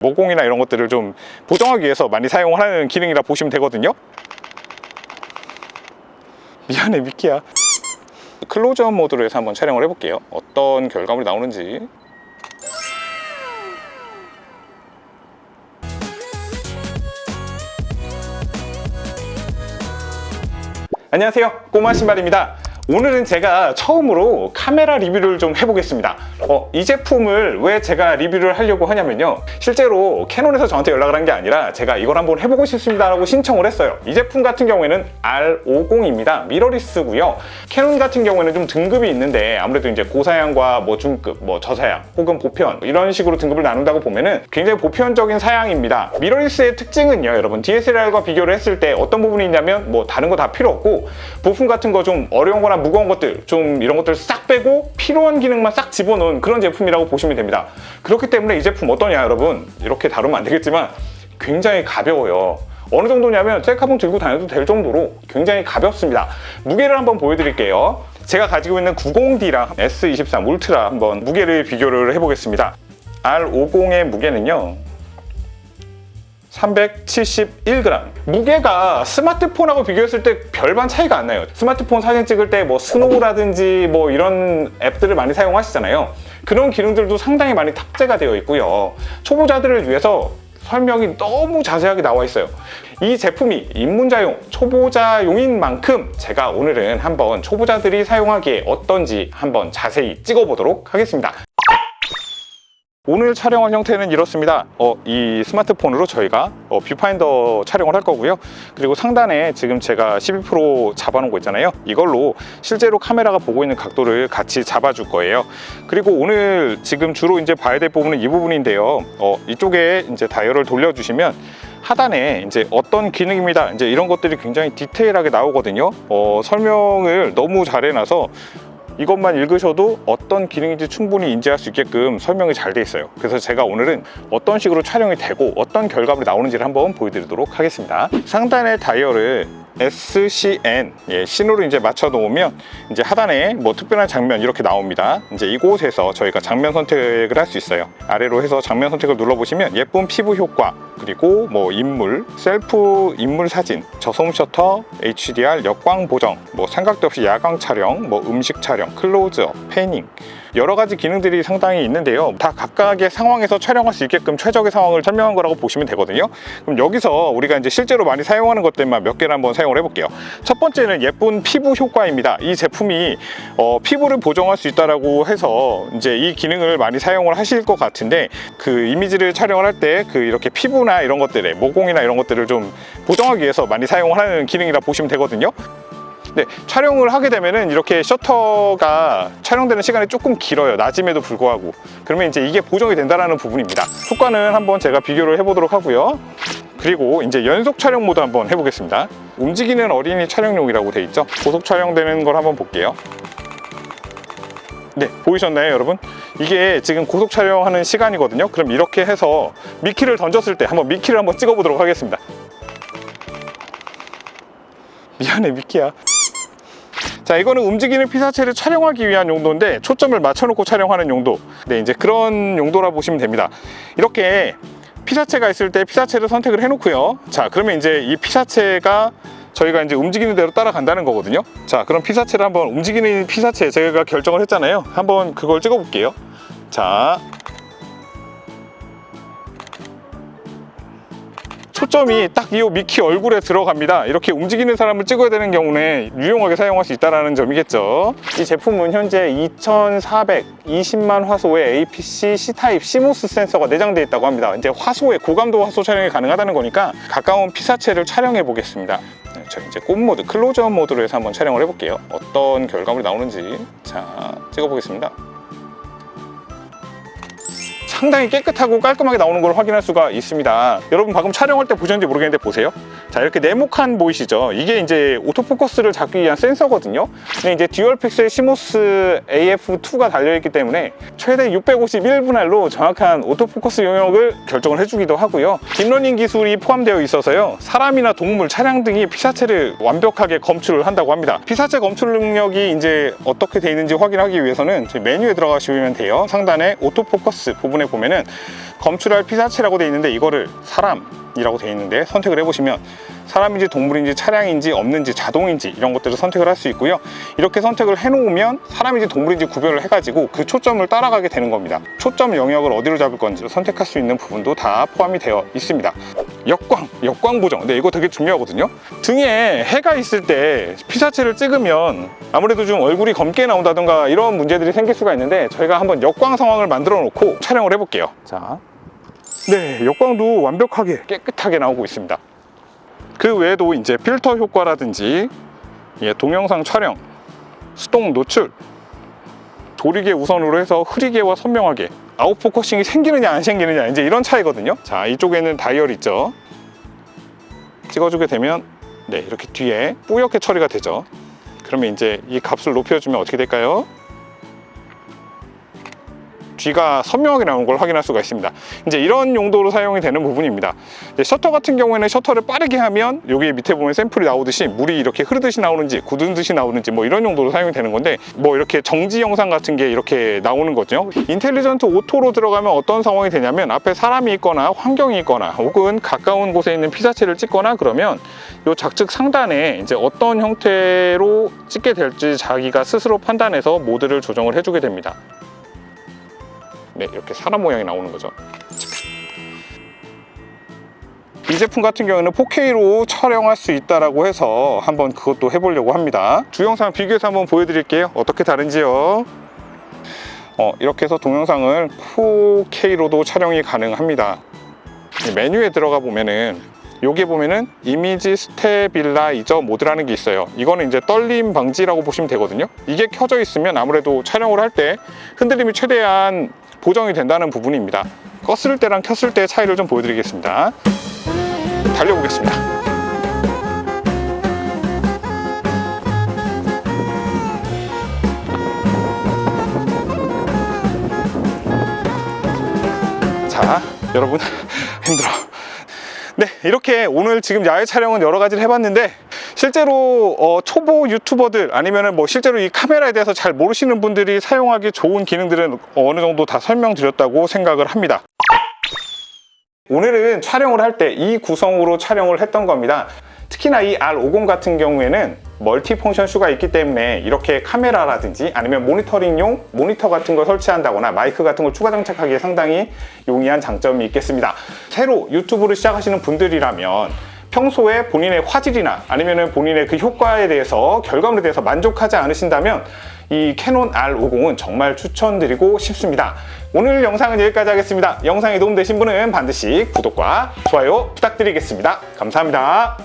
모공이나 이런 것들을 좀 보정하기 위해서 많이 사용을 하는 기능이라 보시면 되거든요. 미안해 미키야. 클로즈업 모드로 해서 한번 촬영을 해볼게요. 어떤 결과물이 나오는지. 안녕하세요, 꼬마 신발입니다. 오늘은 제가 처음으로 카메라 리뷰를 좀 해보겠습니다. 이 제품을 왜 제가 리뷰를 하려고 하냐면요, 실제로 캐논에서 저한테 연락을 한 게 아니라 제가 이걸 한번 해보고 싶습니다 라고 신청을 했어요. 이 제품 같은 경우에는 R50입니다. 미러리스고요. 캐논 같은 경우에는 좀 등급이 있는데 아무래도 이제 고사양과 뭐 중급, 뭐 저사양 혹은 보편 이런 식으로 등급을 나눈다고 보면은 굉장히 보편적인 사양입니다. 미러리스의 특징은요, 여러분, DSLR과 비교를 했을 때 어떤 부분이 있냐면 뭐 다른 거 다 필요 없고 부품 같은 거 좀 어려운 거나 무거운 것들 좀 이런 것들 싹 빼고 필요한 기능만 싹 집어넣은 그런 제품이라고 보시면 됩니다. 그렇기 때문에 이 제품 어떠냐 여러분, 이렇게 다루면 안 되겠지만 굉장히 가벼워요. 어느 정도냐면 셀카봉 들고 다녀도 될 정도로 굉장히 가볍습니다. 무게를 한번 보여드릴게요. 제가 가지고 있는 90D랑 S23 울트라 한번 무게를 비교를 해보겠습니다. R50의 무게는요 371g. 무게가 스마트폰하고 비교했을 때 별반 차이가 안 나요. 스마트폰 사진 찍을 때 뭐 스노우라든지 뭐 이런 앱들을 많이 사용하시잖아요. 그런 기능들도 상당히 많이 탑재가 되어 있고요. 초보자들을 위해서 설명이 너무 자세하게 나와 있어요. 이 제품이 입문자용, 초보자용인 만큼 제가 오늘은 한번 초보자들이 사용하기에 어떤지 한번 자세히 찍어보도록 하겠습니다. 오늘 촬영한 형태는 이렇습니다. 이 스마트폰으로 저희가 뷰파인더 촬영을 할 거고요. 그리고 상단에 지금 제가 12% 잡아놓은 거 있잖아요. 이걸로 실제로 카메라가 보고 있는 각도를 같이 잡아줄 거예요. 그리고 오늘 지금 주로 이제 봐야 될 부분은 이 부분인데요. 이쪽에 이제 다이얼을 돌려주시면 하단에 이제 어떤 기능입니다, 이제 이런 것들이 굉장히 디테일하게 나오거든요. 설명을 너무 잘 해놔서 이것만 읽으셔도 어떤 기능인지 충분히 인지할 수 있게끔 설명이 잘 돼 있어요. 그래서 제가 오늘은 어떤 식으로 촬영이 되고 어떤 결과물이 나오는지를 한번 보여드리도록 하겠습니다. 상단의 다이얼을 SCN 신호를 이제 맞춰 놓으면 이제 하단에 뭐 특별한 장면 이렇게 나옵니다. 이제 이곳에서 저희가 장면 선택을 할 수 있어요. 아래로 해서 장면 선택을 눌러 보시면 예쁜 피부 효과, 그리고 뭐 인물, 셀프 인물 사진, 저소음 셔터, HDR 역광 보정, 뭐 삼각대 없이 야광 촬영, 뭐 음식 촬영, 클로즈업, 패닝, 여러 가지 기능들이 상당히 있는데요. 다 각각의 상황에서 촬영할 수 있게끔 최적의 상황을 설명한 거라고 보시면 되거든요. 그럼 여기서 우리가 이제 실제로 많이 사용하는 것들만 몇 개를 한번 사용을 해볼게요. 첫 번째는 예쁜 피부 효과입니다. 이 제품이 피부를 보정할 수 있다라고 해서 이제 이 기능을 많이 사용을 하실 것 같은데, 그 이미지를 촬영을 할 때 그 이렇게 피부나 이런 것들에 모공이나 이런 것들을 좀 보정하기 위해서 많이 사용을 하는 기능이라 보시면 되거든요. 네, 촬영을 하게 되면은 이렇게 셔터가 촬영되는 시간이 조금 길어요. 낮임에도 불구하고. 그러면 이제 이게 보정이 된다는 부분입니다. 효과는 한번 제가 비교를 해보도록 하고요. 그리고 이제 연속 촬영 모드 한번 해보겠습니다. 움직이는 어린이 촬영용이라고 돼 있죠. 고속 촬영되는 걸 한번 볼게요. 네, 보이셨나요 여러분? 이게 지금 고속 촬영하는 시간이거든요. 그럼 이렇게 해서 미키를 던졌을 때 한번 미키를 한번 찍어보도록 하겠습니다. 미안해 미키야. 자, 이거는 움직이는 피사체를 촬영하기 위한 용도인데 초점을 맞춰놓고 촬영하는 용도. 네, 이제 그런 용도라 보시면 됩니다. 이렇게 피사체가 있을 때 피사체를 선택을 해놓고요. 자, 그러면 이제 이 피사체가 저희가 이제 움직이는 대로 따라간다는 거거든요. 자, 그럼 피사체를 한번, 움직이는 피사체 제가 결정을 했잖아요. 한번 그걸 찍어볼게요. 자, 초점이 딱 이 미키 얼굴에 들어갑니다. 이렇게 움직이는 사람을 찍어야 되는 경우는 유용하게 사용할 수 있다는 점이겠죠. 이 제품은 현재 2420만 화소의 APC C타입 CMOS 센서가 내장되어 있다고 합니다. 이제 화소의 고감도 화소 촬영이 가능하다는 거니까 가까운 피사체를 촬영해 보겠습니다. 네, 저 이제 꽃 모드, 클로즈업 모드로 해서 한번 촬영을 해볼게요. 어떤 결과물이 나오는지. 자, 찍어보겠습니다. 상당히 깨끗하고 깔끔하게 나오는 걸 확인할 수가 있습니다. 여러분 방금 촬영할 때 보셨는지 모르겠는데 보세요. 자, 이렇게 네모칸 보이시죠? 이게 이제 오토포커스를 잡기 위한 센서거든요. 근데 이제 듀얼 픽셀 시모스 AF2가 달려있기 때문에 최대 651분할로 정확한 오토포커스 영역을 결정을 해주기도 하고요. 딥러닝 기술이 포함되어 있어서요, 사람이나 동물, 차량 등이 피사체를 완벽하게 검출을 한다고 합니다. 피사체 검출 능력이 이제 어떻게 되어 있는지 확인하기 위해서는 저희 메뉴에 들어가시면 돼요. 상단에 오토포커스 부분에 보면은 검출할 피사체라고 되어 있는데 이거를 사람이라고 되어 있는데 선택을 해보시면 사람인지 동물인지 차량인지 없는지 자동인지 이런 것들을 선택을 할 수 있고요. 이렇게 선택을 해놓으면 사람인지 동물인지 구별을 해가지고 그 초점을 따라가게 되는 겁니다. 초점 영역을 어디로 잡을 건지 선택할 수 있는 부분도 다 포함이 되어 있습니다. 역광 보정. 네, 이거 되게 중요하거든요. 등에 해가 있을 때 피사체를 찍으면 아무래도 좀 얼굴이 검게 나온다던가 이런 문제들이 생길 수가 있는데 저희가 한번 역광 상황을 만들어 놓고 촬영을 해볼게요. 자, 네, 역광도 완벽하게 깨끗하게 나오고 있습니다. 그 외에도 이제 필터 효과라든지 동영상 촬영, 수동 노출, 조리개 우선으로 해서 흐리게와 선명하게 아웃포커싱이 생기느냐 안 생기느냐 이제 이런 차이거든요. 자, 이쪽에는 다이얼 있죠. 찍어주게 되면 네, 이렇게 뒤에 뿌옇게 처리가 되죠. 그러면 이제 이 값을 높여주면 어떻게 될까요? 뒤가 선명하게 나오는 걸 확인할 수가 있습니다. 이제 이런 용도로 사용이 되는 부분입니다. 이제 셔터 같은 경우에는 셔터를 빠르게 하면 여기 밑에 보면 샘플이 나오듯이 물이 이렇게 흐르듯이 나오는지 굳은 듯이 나오는지 뭐 이런 용도로 사용이 되는 건데 뭐 이렇게 정지 영상 같은 게 이렇게 나오는 거죠. 인텔리전트 오토로 들어가면 어떤 상황이 되냐면 앞에 사람이 있거나 환경이 있거나 혹은 가까운 곳에 있는 피사체를 찍거나 그러면 이 좌측 상단에 이제 어떤 형태로 찍게 될지 자기가 스스로 판단해서 모드를 조정을 해주게 됩니다. 네, 이렇게 사람 모양이 나오는 거죠. 이 제품 같은 경우는 4K로 촬영할 수 있다라고 해서 한번 그것도 해보려고 합니다. 두 영상 비교해서 한번 보여드릴게요. 어떻게 다른지요. 이렇게 해서 동영상을 4K로도 촬영이 가능합니다. 메뉴에 들어가 보면은 여기에 보면은 이미지 스테빌라이저 모드라는 게 있어요. 이거는 이제 떨림 방지라고 보시면 되거든요. 이게 켜져 있으면 아무래도 촬영을 할 때 흔들림이 최대한 보정이 된다는 부분입니다. 껐을 때랑 켰을 때의 차이를 좀 보여드리겠습니다. 달려보겠습니다. 자, 여러분 힘들어. 네, 이렇게 오늘 지금 야외 촬영은 여러 가지를 해봤는데 실제로 초보 유튜버들 아니면은 뭐 실제로 이 카메라에 대해서 잘 모르시는 분들이 사용하기 좋은 기능들은 어느 정도 다 설명드렸다고 생각을 합니다. 오늘은 촬영을 할 때 이 구성으로 촬영을 했던 겁니다. 특히나 이 R50 같은 경우에는 멀티 펑션 슈가 있기 때문에 이렇게 카메라라든지 아니면 모니터링용 모니터 같은 걸 설치한다거나 마이크 같은 걸 추가 장착하기에 상당히 용이한 장점이 있겠습니다. 새로 유튜브를 시작하시는 분들이라면 평소에 본인의 화질이나 아니면 본인의 그 효과에 대해서 결과물에 대해서 만족하지 않으신다면 이 캐논 R50은 정말 추천드리고 싶습니다. 오늘 영상은 여기까지 하겠습니다. 영상이 도움되신 분은 반드시 구독과 좋아요 부탁드리겠습니다. 감사합니다.